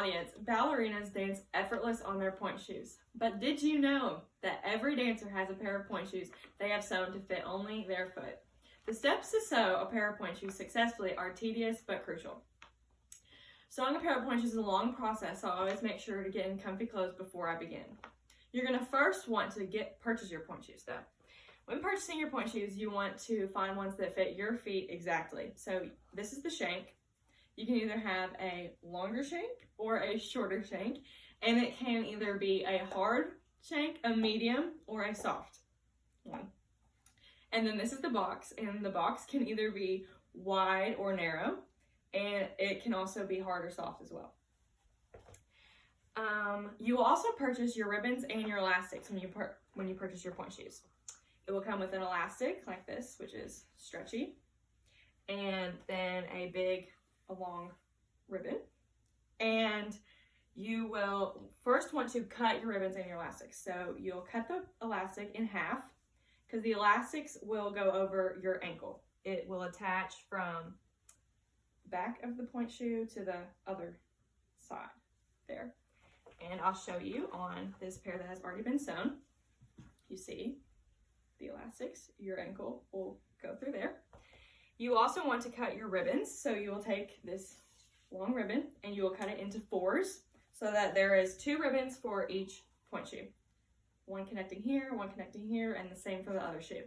audience, ballerinas dance effortless on their pointe shoes. But did you know that every dancer has a pair of pointe shoes they have sewn to fit only their foot? The steps to sew a pair of pointe shoes successfully are tedious but crucial. Sewing a pair of pointe shoes is a long process, so I always make sure to get in comfy clothes before I begin. You're going to first want to purchase your pointe shoes though. When purchasing your pointe shoes, you want to find ones that fit your feet exactly. So this is the shank. You can either have a longer shank or a shorter shank, and it can either be a hard shank, a medium, or a soft one. And then this is the box, and the box can either be wide or narrow, and it can also be hard or soft as well. You will also purchase your ribbons and your elastics when you purchase your pointe shoes. It will come with an elastic like this, which is stretchy, and then a long ribbon. And you will first want to cut your ribbons and your elastics. So you'll cut the elastic in half because the elastics will go over your ankle. It will attach from the back of the pointe shoe to the other side there. And I'll show you on this pair that has already been sewn. You see the elastics, your ankle will go through there. You also want to cut your ribbons. So you will take this long ribbon and you will cut it into fours so that there is 2 ribbons for each pointe shoe. One connecting here, and the same for the other shoe.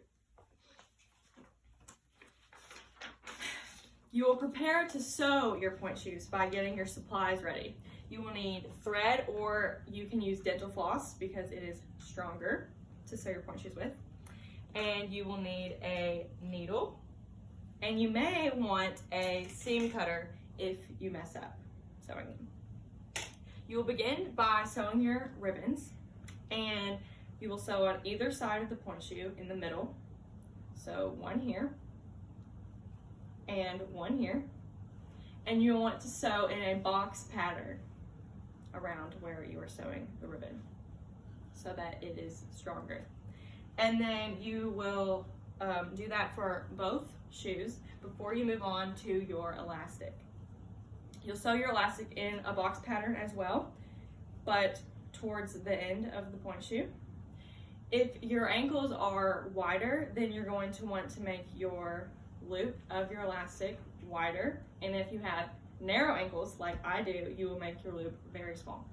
You will prepare to sew your pointe shoes by getting your supplies ready. You will need thread, or you can use dental floss because it is stronger to sew your pointe shoes with. And you will need a needle, and you may want a seam cutter if you mess up sewing them. You will begin by sewing your ribbons, and you will sew on either side of the pointe shoe in the middle. So one here and one here. And you'll want to sew in a box pattern around where you are sewing the ribbon so that it is stronger. And then you will do that for both shoes before you move on to your elastic. You'll sew your elastic in a box pattern as well, but towards the end of the pointe shoe. If your ankles are wider, then you're going to want to make your loop of your elastic wider. And if you have narrow ankles like I do, you will make your loop very small.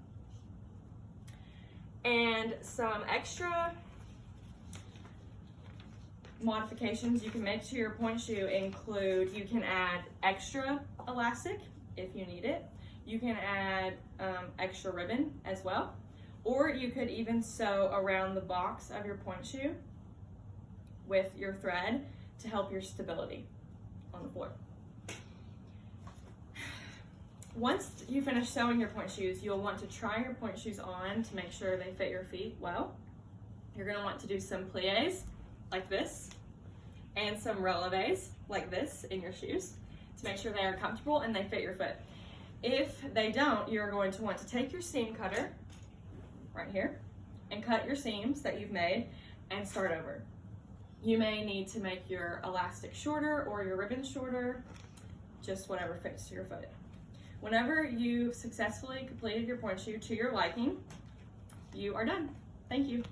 And some extra modifications you can make to your pointe shoe include, you can add extra elastic if you need it. You can add extra ribbon as well. Or you could even sew around the box of your pointe shoe with your thread to help your stability on the floor. Once you finish sewing your pointe shoes, you'll want to try your pointe shoes on to make sure they fit your feet well. You're going to want to do some pliés like this and some releves like this in your shoes to make sure they are comfortable and they fit your foot. If they don't, you're going to want to take your seam cutter right here and cut your seams that you've made and start over. You may need to make your elastic shorter or your ribbon shorter, just whatever fits your foot. Whenever you've successfully completed your pointe shoe to your liking, you are done. Thank you.